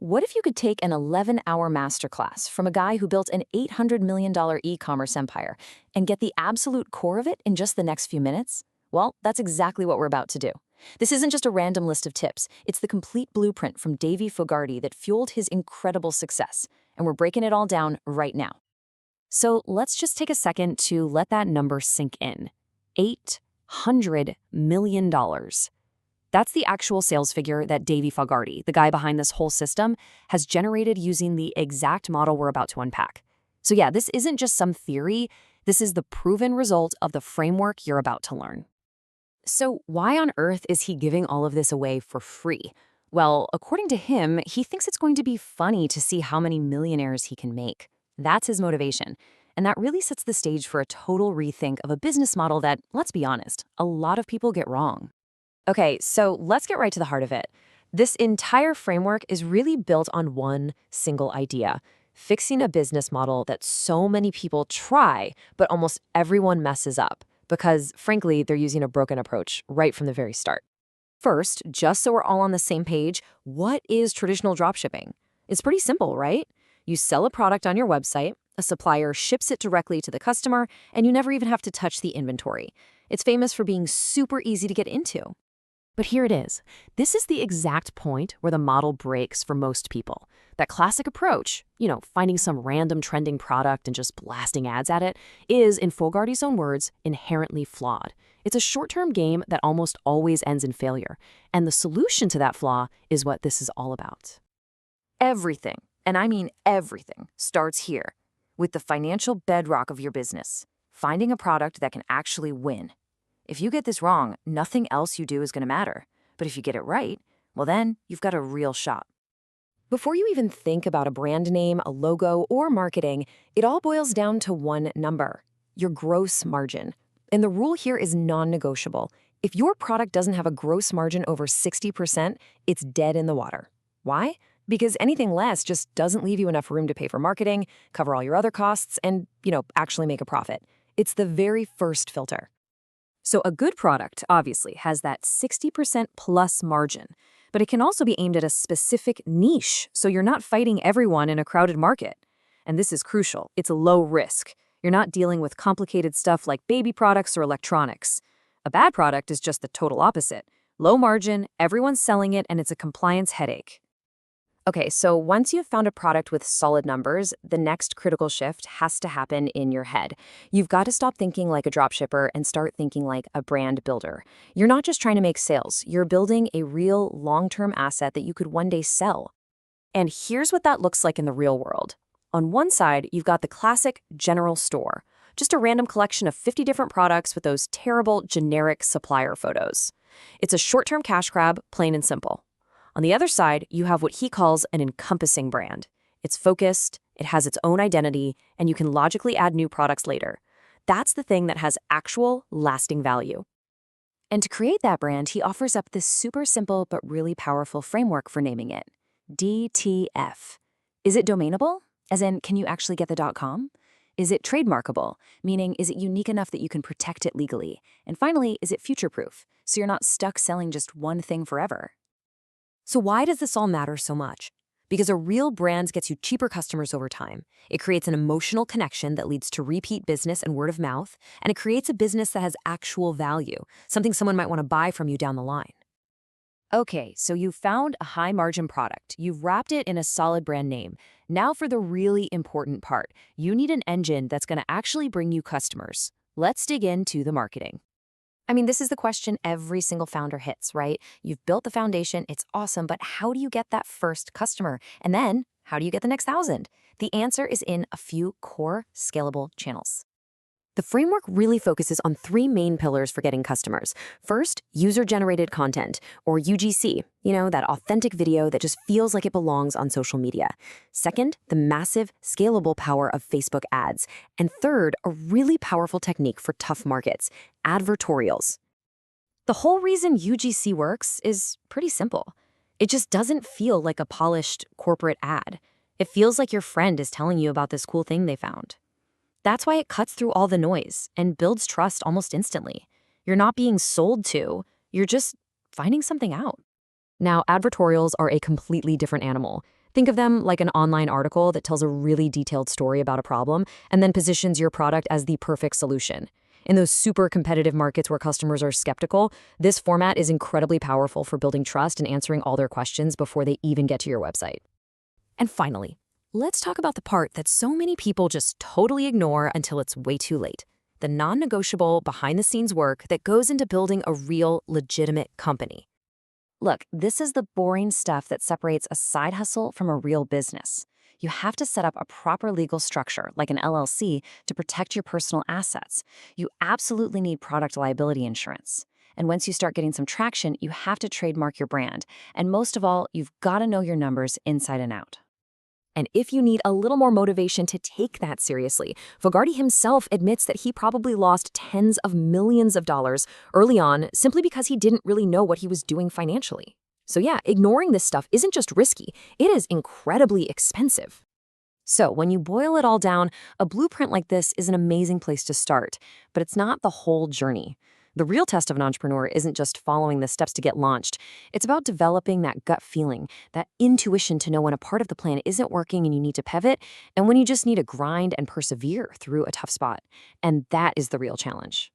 What if you could take an 11-hour masterclass from a guy who built an $800 million e-commerce empire and get the absolute core of it in just the next few minutes? Well, that's exactly what we're about to do. This isn't just a random list of tips. It's the complete blueprint from Davey Fogarty that fueled his incredible success, and we're breaking it all down right now. So let's just take a second to let that number sink in. $800 million. That's the actual sales figure that Davey Fogarty, the guy behind this whole system, has generated using the exact model we're about to unpack. So yeah, this isn't just some theory. This is the proven result of the framework you're about to learn. So why on earth is he giving all of this away for free? Well, according to him, he thinks it's going to be funny to see how many millionaires he can make. That's his motivation. And that really sets the stage for a total rethink of a business model that, let's be honest, a lot of people get wrong. Okay, so let's get right to the heart of it. This entire framework is really built on one single idea: fixing a business model that so many people try, but almost everyone messes up because, frankly, they're using a broken approach right from the very start. First, just so we're all on the same page, what is traditional dropshipping? It's pretty simple, right? You sell a product on your website, a supplier ships it directly to the customer, and you never even have to touch the inventory. It's famous for being super easy to get into. But here it is. This is the exact point where the model breaks for most people. That classic approach, finding some random trending product and just blasting ads at it, is, in Fogarty's own words, inherently flawed. It's a short-term game that almost always ends in failure. And the solution to that flaw is what this is all about. Everything, and I mean everything, starts here, with the financial bedrock of your business, finding a product that can actually win. If you get this wrong, nothing else you do is going to matter. But if you get it right, well then, you've got a real shot. Before you even think about a brand name, a logo, or marketing, it all boils down to one number: your gross margin. And the rule here is non-negotiable. If your product doesn't have a gross margin over 60%, it's dead in the water. Why? Because anything less just doesn't leave you enough room to pay for marketing, cover all your other costs, and, actually make a profit. It's the very first filter. So a good product, obviously, has that 60% plus margin, but it can also be aimed at a specific niche, so you're not fighting everyone in a crowded market. And this is crucial. It's low risk. You're not dealing with complicated stuff like baby products or electronics. A bad product is just the total opposite. Low margin, everyone's selling it, and it's a compliance headache. Okay, so once you've found a product with solid numbers, the next critical shift has to happen in your head. You've got to stop thinking like a dropshipper and start thinking like a brand builder. You're not just trying to make sales, you're building a real long-term asset that you could one day sell. And here's what that looks like in the real world. On one side, you've got the classic general store, just a random collection of 50 different products with those terrible generic supplier photos. It's a short-term cash grab, plain and simple. On the other side, you have what he calls an encompassing brand. It's focused, it has its own identity, and you can logically add new products later. That's the thing that has actual, lasting value. And to create that brand, he offers up this super simple but really powerful framework for naming it: DTF. Is it domainable? As in, can you actually get the .com? Is it trademarkable? Meaning, is it unique enough that you can protect it legally? And finally, is it future-proof, so you're not stuck selling just one thing forever? So why does this all matter so much? Because a real brand gets you cheaper customers over time. It creates an emotional connection that leads to repeat business and word of mouth, and it creates a business that has actual value, something someone might want to buy from you down the line. Okay, so you've found a high-margin product. You've wrapped it in a solid brand name. Now for the really important part. You need an engine that's going to actually bring you customers. Let's dig into the marketing. I mean, this is the question every single founder hits, right? You've built the foundation, it's awesome, but how do you get that first customer? And then, how do you get the next 1,000? The answer is in a few core scalable channels. The framework really focuses on 3 main pillars for getting customers. First, user-generated content, or UGC, that authentic video that just feels like it belongs on social media. Second, the massive, scalable power of Facebook ads. And third, a really powerful technique for tough markets: advertorials. The whole reason UGC works is pretty simple. It just doesn't feel like a polished corporate ad. It feels like your friend is telling you about this cool thing they found. That's why it cuts through all the noise and builds trust almost instantly. You're not being sold to, you're just finding something out. Now, advertorials are a completely different animal. Think of them like an online article that tells a really detailed story about a problem and then positions your product as the perfect solution. In those super competitive markets where customers are skeptical, this format is incredibly powerful for building trust and answering all their questions before they even get to your website. And finally, let's talk about the part that so many people just totally ignore until it's way too late. The non-negotiable behind-the-scenes work that goes into building a real, legitimate company. Look, this is the boring stuff that separates a side hustle from a real business. You have to set up a proper legal structure, like an LLC, to protect your personal assets. You absolutely need product liability insurance. And once you start getting some traction, you have to trademark your brand. And most of all, you've got to know your numbers inside and out. And if you need a little more motivation to take that seriously, Fogarty himself admits that he probably lost tens of millions of dollars early on simply because he didn't really know what he was doing financially. So yeah, ignoring this stuff isn't just risky, it is incredibly expensive. So when you boil it all down, a blueprint like this is an amazing place to start, but it's not the whole journey. The real test of an entrepreneur isn't just following the steps to get launched. It's about developing that gut feeling, that intuition to know when a part of the plan isn't working and you need to pivot, and when you just need to grind and persevere through a tough spot. And that is the real challenge.